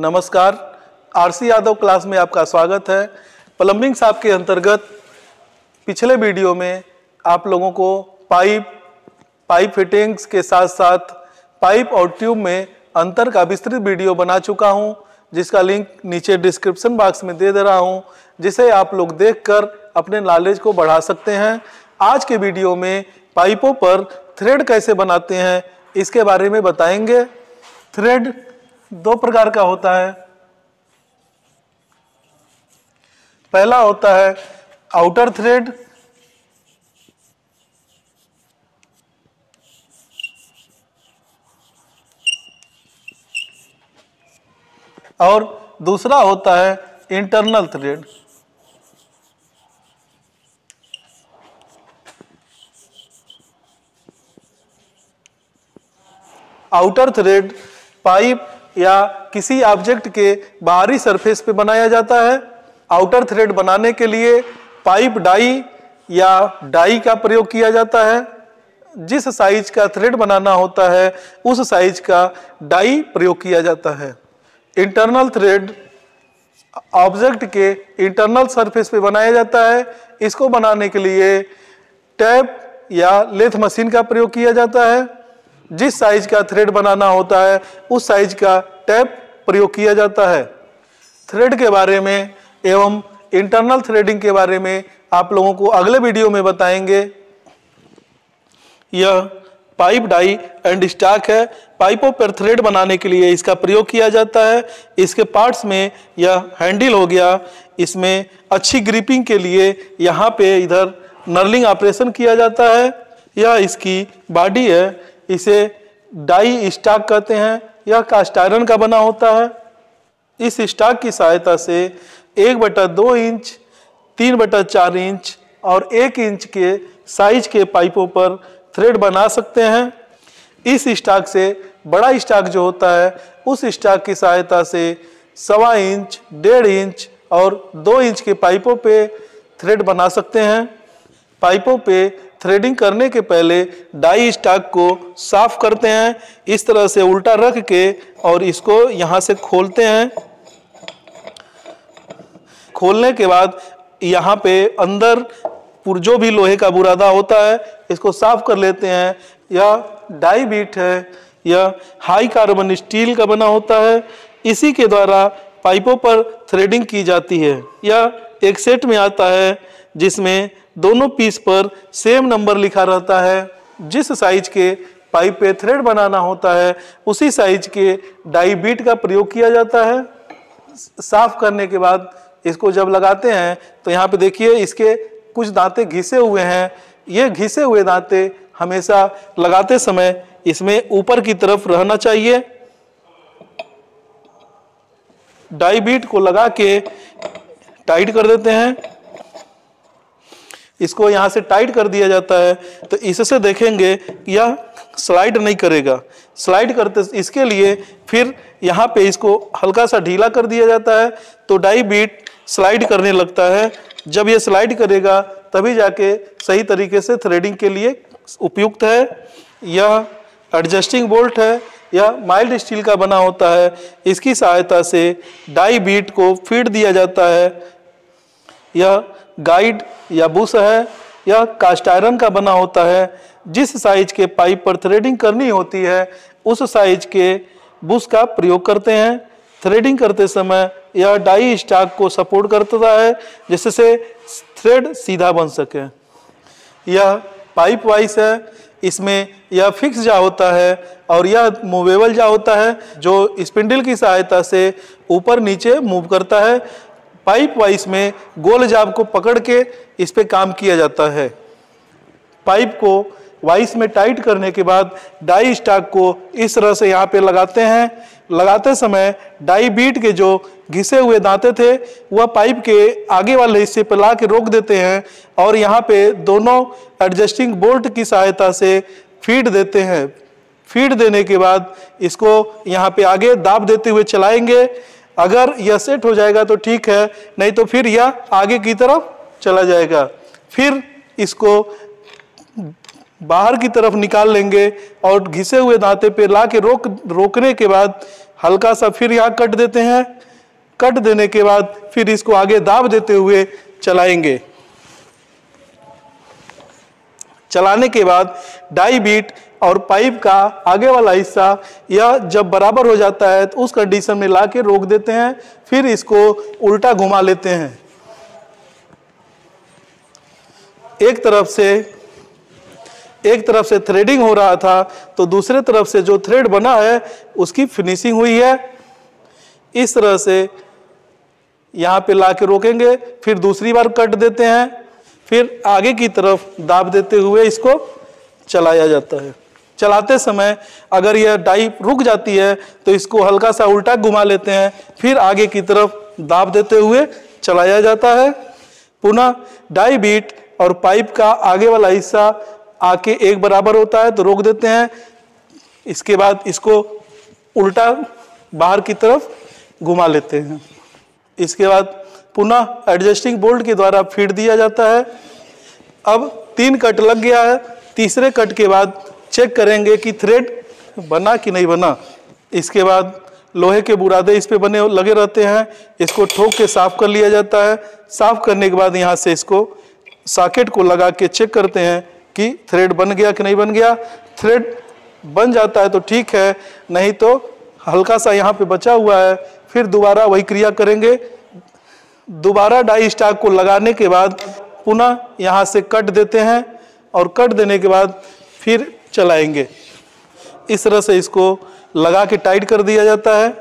नमस्कार, RC Yadav class में आपका स्वागत है। प्लम्बिंग शॉप के अंतर्गत पिछले वीडियो में आप लोगों को पाइप फिटिंग्स के साथ साथ पाइप और ट्यूब में अंतर का विस्तृत वीडियो बना चुका हूं, जिसका लिंक नीचे डिस्क्रिप्शन बॉक्स में दे रहा हूं, जिसे आप लोग देखकर अपने नॉलेज को बढ़ा सकते हैं। आज के वीडियो में पाइपों पर थ्रेड कैसे बनाते हैं इसके बारे में बताएंगे। थ्रेड दो प्रकार का होता है। पहला होता है आउटर थ्रेड, और दूसरा होता है internal thread. Outer thread pipe या किसी ऑब्जेक्ट के बाहरी सरफेस पे बनाया जाता है। आउटर थ्रेड बनाने के लिए पाइप डाई या डाई का प्रयोग किया जाता है। जिस साइज का थ्रेड बनाना होता है उस साइज का डाई प्रयोग किया जाता है। इंटरनल थ्रेड ऑब्जेक्ट के इंटरनल सरफेस पे बनाया जाता है। इसको बनाने के लिए टैप या लेथ मशीन का प्रयोग किया जाता है। जिस साइज का थ्रेड बनाना होता है उस साइज का टैप प्रयोग किया जाता है। थ्रेड के बारे में एवं इंटरनल थ्रेडिंग के बारे में आप लोगों को अगले वीडियो में बताएंगे। यह पाइप डाई एंड स्टॉक है। पाइपों पर थ्रेड बनाने के लिए इसका प्रयोग किया जाता है। इसके पार्ट्स में यह हैंडल हो गया। इसमें अच्छी ग्रिपिंग के लिए यहाँ पे इधर नर्लिंग ऑपरेशन किया जाता है। यह इसकी बॉडी है। इसे डाई स्टॉक कहते हैं। यह कास्ट आयरन का बना होता है। इस स्टॉक की सहायता से 1/2 इंच, 3/4 इंच और 1 इंच के साइज के पाइपों पर थ्रेड बना सकते हैं। इस स्टॉक से बड़ा स्टॉक जो होता है उस स्टॉक की सहायता से 1.25 इंच, 1.5 इंच और 2 इंच के पाइपों पे थ्रेड बना सकते हैं। पाइपों पे थ्रेडिंग करने के पहले डाई स्टॉक को साफ करते हैं। इस तरह से उल्टा रख के और इसको यहाँ से खोलते हैं। खोलने के बाद यहाँ पे अंदर जो भी लोहे का बुरादा होता है इसको साफ कर लेते हैं। यह डाई बीट है। यह हाई कार्बन स्टील का बना होता है। इसी के द्वारा पाइपों पर थ्रेडिंग की जाती है। यह एक सेट में आता है जिसमें दोनों पीस पर सेम नंबर लिखा रहता है। जिस साइज के पाइप पे थ्रेड बनाना होता है उसी साइज के डाई बीट का प्रयोग किया जाता है। साफ करने के बाद इसको जब लगाते हैं तो यहाँ पे देखिए इसके कुछ दांते घिसे हुए हैं। ये घिसे हुए दांते हमेशा लगाते समय इसमें ऊपर की तरफ रहना चाहिए। डाई बीट को लगा के टाइट कर देते हैं। इसको यहाँ से टाइट कर दिया जाता है तो इससे देखेंगे यह स्लाइड नहीं करेगा। स्लाइड करते इसके लिए फिर यहाँ पे इसको हल्का सा ढीला कर दिया जाता है तो डाई बीट स्लाइड करने लगता है। जब ये स्लाइड करेगा तभी जाके सही तरीके से थ्रेडिंग के लिए उपयुक्त है। यह एडजस्टिंग बोल्ट है। यह माइल्ड स्टील का बना होता है। इसकी सहायता से डाई बीट को फीड दिया जाता है। यह गाइड या बुश है। यह कास्ट आयरन का बना होता है। जिस साइज के पाइप पर थ्रेडिंग करनी होती है उस साइज के बुश का प्रयोग करते हैं। थ्रेडिंग करते समय यह डाई स्टॉक को सपोर्ट करता है जिससे थ्रेड सीधा बन सके। यह पाइप वाइस है। इसमें यह फिक्स जा होता है और यह मूवेबल जा होता है जो स्पिंडल की सहायता से ऊपर नीचे मूव करता है। पाइप वाइस में गोल जाब को पकड़ के इस पे काम किया जाता है। पाइप को वाइस में टाइट करने के बाद डाई स्टॉक को इस तरह से यहाँ पे लगाते हैं। लगाते समय डाई बीट के जो घिसे हुए दांते थे वह पाइप के आगे वाले हिस्से पर ला के रोक देते हैं और यहाँ पे दोनों एडजस्टिंग बोल्ट की सहायता से फीड देते हैं। फीड देने के बाद इसको यहाँ पे आगे दाब देते हुए चलाएंगे। अगर यह सेट हो जाएगा तो ठीक है, नहीं तो फिर यह आगे की तरफ चला जाएगा। फिर इसको बाहर की तरफ निकाल लेंगे और घिसे हुए दांते पे ला के रोकने के बाद हल्का सा फिर यहाँ कट देते हैं। कट देने के बाद फिर इसको आगे दाब देते हुए चलाएंगे। चलाने के बाद डाई बीट और पाइप का आगे वाला हिस्सा यह जब बराबर हो जाता है तो उस कंडीशन में ला के रोक देते हैं। फिर इसको उल्टा घुमा लेते हैं। एक तरफ से थ्रेडिंग हो रहा था तो दूसरे तरफ से जो थ्रेड बना है उसकी फिनिशिंग हुई है। इस तरह से यहाँ पे ला के रोकेंगे, फिर दूसरी बार कट देते हैं, फिर आगे की तरफ दाब देते हुए इसको चलाया जाता है। चलाते समय अगर यह डाई रुक जाती है तो इसको हल्का सा उल्टा घुमा लेते हैं, फिर आगे की तरफ दाब देते हुए चलाया जाता है। पुनः डाई बीट और पाइप का आगे वाला हिस्सा आके एक बराबर होता है तो रोक देते हैं। इसके बाद इसको उल्टा बाहर की तरफ घुमा लेते हैं। इसके बाद पुनः एडजस्टिंग बोल्ट के द्वारा फीड दिया जाता है। अब 3 कट लग गया है। तीसरे कट के बाद चेक करेंगे कि थ्रेड बना कि नहीं बना। इसके बाद लोहे के बुरादे इस पे बने लगे रहते हैं, इसको ठोक के साफ कर लिया जाता है। साफ करने के बाद यहाँ से इसको सॉकेट को लगा के चेक करते हैं कि थ्रेड बन गया कि नहीं बन गया। थ्रेड बन जाता है तो ठीक है, नहीं तो हल्का सा यहाँ पे बचा हुआ है। फिर दोबारा वही क्रिया करेंगे। दोबारा डाई स्टॉक को लगाने के बाद पुनः यहाँ से कट देते हैं और कट देने के बाद फिर चलाएंगे। इस तरह से इसको लगा के टाइट कर दिया जाता है।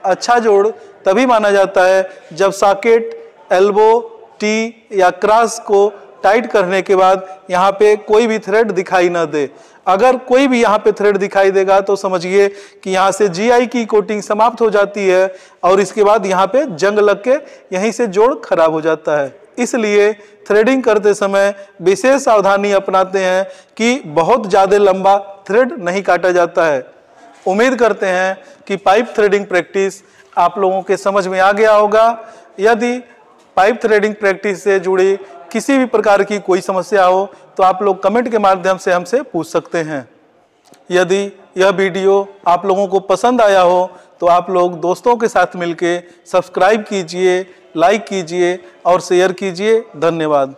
अच्छा जोड़ तभी माना जाता है जब सॉकेट, एल्बो, टी या क्रॉस को टाइट करने के बाद यहाँ पे कोई भी थ्रेड दिखाई ना दे। अगर कोई भी यहाँ पे थ्रेड दिखाई देगा तो समझिए कि यहाँ से जीआई की कोटिंग समाप्त हो जाती है और इसके बाद यहाँ पे जंग लग के यहीं से जोड़ खराब हो जाता है। इसलिए थ्रेडिंग करते समय विशेष सावधानी अपनाते हैं कि बहुत ज़्यादा लंबा थ्रेड नहीं काटा जाता है। उम्मीद करते हैं कि पाइप थ्रेडिंग प्रैक्टिस आप लोगों के समझ में आ गया होगा। यदि पाइप थ्रेडिंग प्रैक्टिस से जुड़ी किसी भी प्रकार की कोई समस्या हो तो आप लोग कमेंट के माध्यम से हमसे पूछ सकते हैं। यदि यह वीडियो आप लोगों को पसंद आया हो तो आप लोग दोस्तों के साथ मिलके सब्सक्राइब कीजिए, लाइक कीजिए और शेयर कीजिए। धन्यवाद।